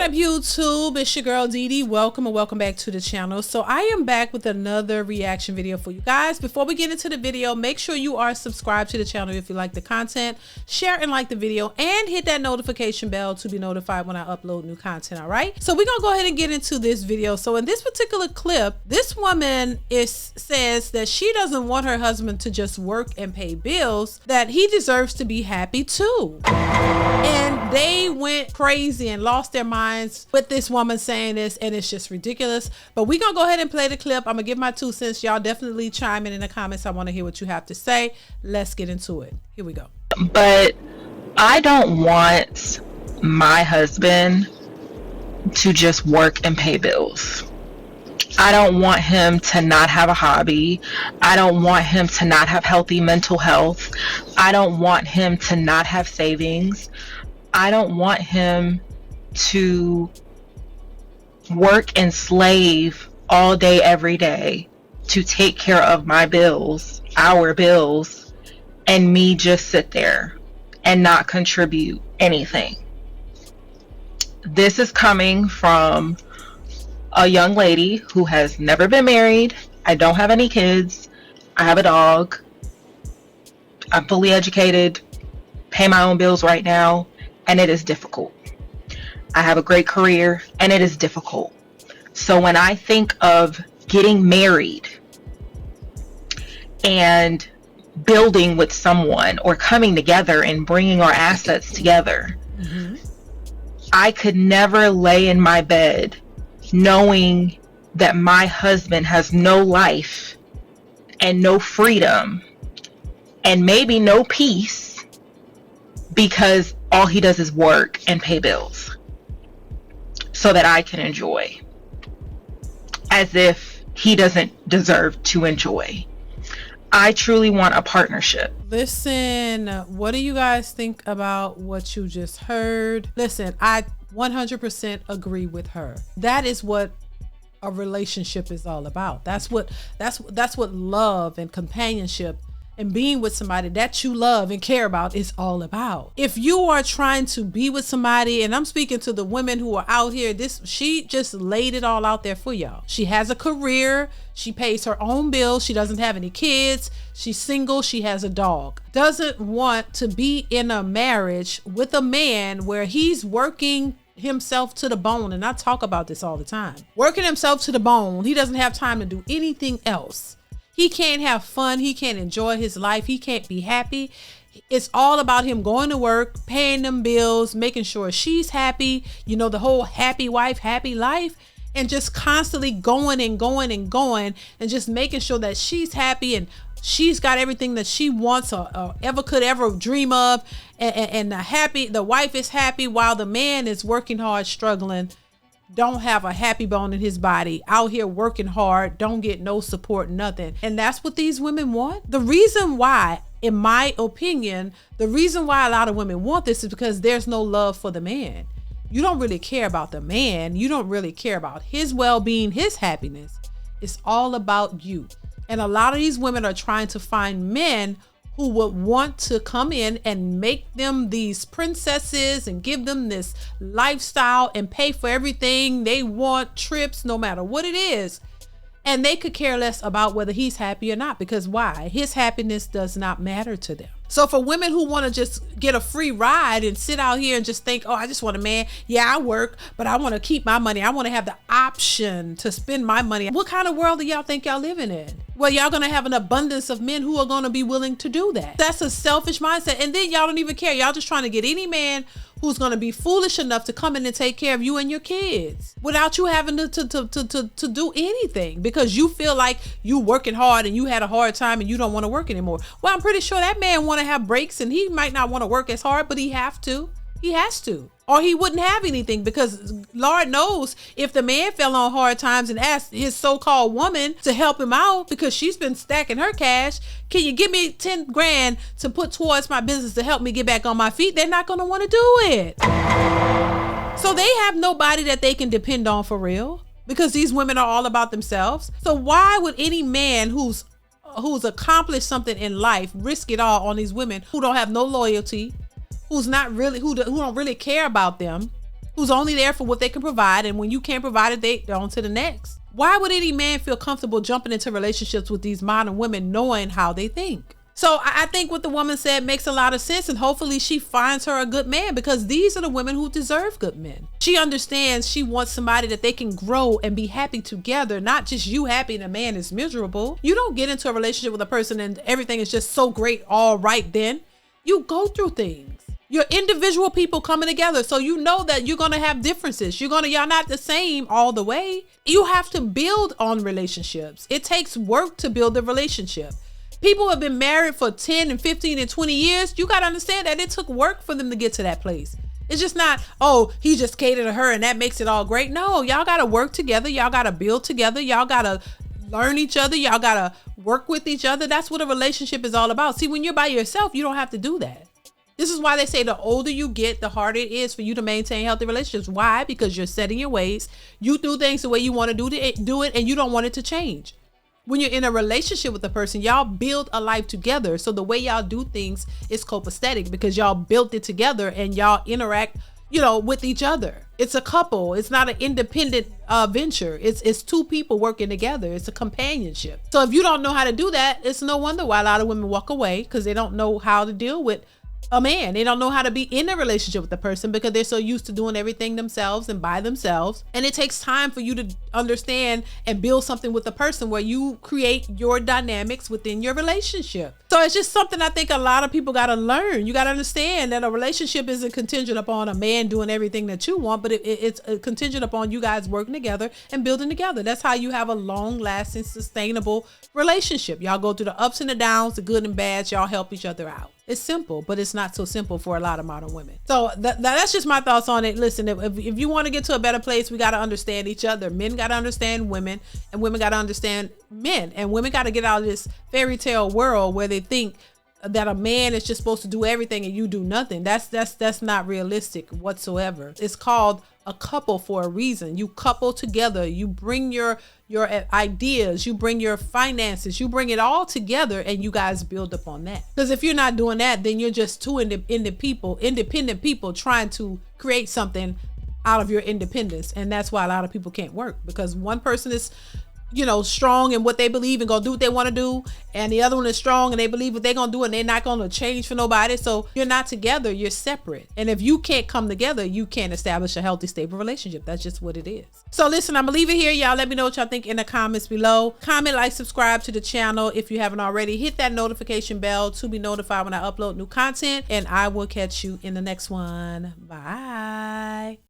up, YouTube? It's your girl DeeDee. Welcome and welcome back to the channel. So I am back with another reaction video for you guys. Before we get into the video, make sure you are subscribed to the channel if you like the content, share and like the video, and hit that notification bell to be notified when I upload new content. All right, so we're gonna go ahead and get into this video. So in this particular clip, this woman says that she doesn't want her husband to just work and pay bills, that he deserves to be happy too. And they went crazy and lost their minds with this woman saying this, and it's just ridiculous. But we're gonna go ahead and play the clip. I'm gonna give my 2 cents. Y'all definitely chime in the comments. I want to hear what you have to say. Let's get into it. Here we go. But I don't want my husband to just work and pay bills. I don't want him to not have a hobby. I don't want him to not have healthy mental health. I don't want him to not have savings. I don't want him to work and slave all day, every day to take care of my bills, our bills, and me just sit there and not contribute anything. This is coming from a young lady who has never been married. I don't have any kids. I have a dog. I'm fully educated, pay my own bills right now, and it is difficult. I have a great career, and it is difficult. So when I think of getting married and building with someone or coming together and bringing our assets together, I could never lay in my bed knowing that my husband has no life and no freedom and maybe no peace because all he does is work and pay bills so that I can enjoy, as if he doesn't deserve to enjoy. I truly want a partnership. Listen, what do you guys think about what you just heard? Listen, I 100% agree with her. That is what a relationship is all about. That's what love and companionship and being with somebody that you love and care about is all about. If you are trying to be with somebody, and I'm speaking to the women who are out here, she just laid it all out there for y'all. She has a career, she pays her own bills, she doesn't have any kids, she's single, she has a dog. Doesn't want to be in a marriage with a man where he's working himself to the bone, and I talk about this all the time. Working himself to the bone, he doesn't have time to do anything else. He can't have fun. He can't enjoy his life. He can't be happy. It's all about him going to work, paying them bills, making sure she's happy, you know, the whole happy wife, happy life, and just constantly going and going and going and just making sure that she's happy and she's got everything that she wants or ever could ever dream of. And the wife is happy while the man is working hard, struggling, don't have a happy bone in his body, out here working hard, don't get no support, nothing. And that's what these women want. The reason why, in my opinion, the reason why a lot of women want this is because there's no love for the man. You don't really care about the man. You don't really care about his well-being, his happiness. It's all about you. And a lot of these women are trying to find men who would want to come in and make them these princesses and give them this lifestyle and pay for everything they want, trips, no matter what it is. And they could care less about whether he's happy or not, because why? His happiness does not matter to them. So for women who want to just get a free ride and sit out here and just think, oh, I just want a man. Yeah, I work, but I want to keep my money. I want to have the option to spend my money. What kind of world do y'all think y'all living in? Well, y'all going to have an abundance of men who are going to be willing to do that. That's a selfish mindset. And then y'all don't even care. Y'all just trying to get any man who's going to be foolish enough to come in and take care of you and your kids without you having to do anything, because you feel like you working hard and you had a hard time and you don't want to work anymore. Well, I'm pretty sure that man want to have breaks, and he might not want to work as hard, but he has to, or he wouldn't have anything, because Lord knows if the man fell on hard times and asked his so-called woman to help him out because she's been stacking her cash, can you give me 10 grand to put towards my business to help me get back on my feet? They're not going to want to do it. So they have nobody that they can depend on for real, because these women are all about themselves. So why would any man who's accomplished something in life risk it all on these women who don't have no loyalty, who don't really care about them, who's only there for what they can provide. And when you can't provide it, they're on to the next. Why would any man feel comfortable jumping into relationships with these modern women knowing how they think? So I think what the woman said makes a lot of sense, and hopefully she finds her a good man, because these are the women who deserve good men. She understands she wants somebody that they can grow and be happy together, not just you happy and a man is miserable. You don't get into a relationship with a person and everything is just so great all right then. You go through things. You're individual people coming together, so you know that you're gonna have differences. Y'all not the same all the way. You have to build on relationships. It takes work to build a relationship. People who have been married for 10 and 15 and 20 years, you got to understand that it took work for them to get to that place. It's just not, oh, he just catered to her and that makes it all great. No, y'all got to work together. Y'all got to build together. Y'all got to learn each other. Y'all got to work with each other. That's what a relationship is all about. See, when you're by yourself, you don't have to do that. This is why they say the older you get, the harder it is for you to maintain healthy relationships. Why? Because you're set in your ways. You do things the way you want to do it, and you don't want it to change. When you're in a relationship with a person, y'all build a life together. So the way y'all do things is copacetic because y'all built it together and y'all interact, with each other. It's a couple. It's not an independent venture. It's two people working together. It's a companionship. So if you don't know how to do that, it's no wonder why a lot of women walk away, because they don't know how to deal with a man. They don't know how to be in a relationship with the person because they're so used to doing everything themselves and by themselves. And it takes time for you to understand and build something with a person where you create your dynamics within your relationship. So it's just something I think a lot of people got to learn. You got to understand that a relationship isn't contingent upon a man doing everything that you want, but it's contingent upon you guys working together and building together. That's how you have a long lasting, sustainable relationship. Y'all go through the ups and the downs, the good and bads. Y'all help each other out. It's simple, but it's not so simple for a lot of modern women. So that's just my thoughts on it. Listen, if you want to get to a better place, we got to understand each other. Men got to understand women, and women got to understand men. And women got to get out of this fairy tale world where they think that a man is just supposed to do everything and you do nothing. That's not realistic whatsoever. It's called a couple for a reason. You couple together. You bring your ideas, you bring your finances, you bring it all together, and you guys build upon that. Because if you're not doing that, then you're just two independent people trying to create something out of your independence. And that's why a lot of people can't work, because one person is strong in what they believe and gonna do what they want to do, and the other one is strong and they believe what they're gonna do and they're not gonna change for nobody. So you're not together, you're separate. And if you can't come together, you can't establish a healthy, stable relationship. That's just what it is. So listen, I'm gonna leave it here. Y'all let me know what y'all think in the comments below. Comment, like, subscribe to the channel if you haven't already. Hit that notification bell to be notified when I upload new content, and I will catch you in the next one. Bye.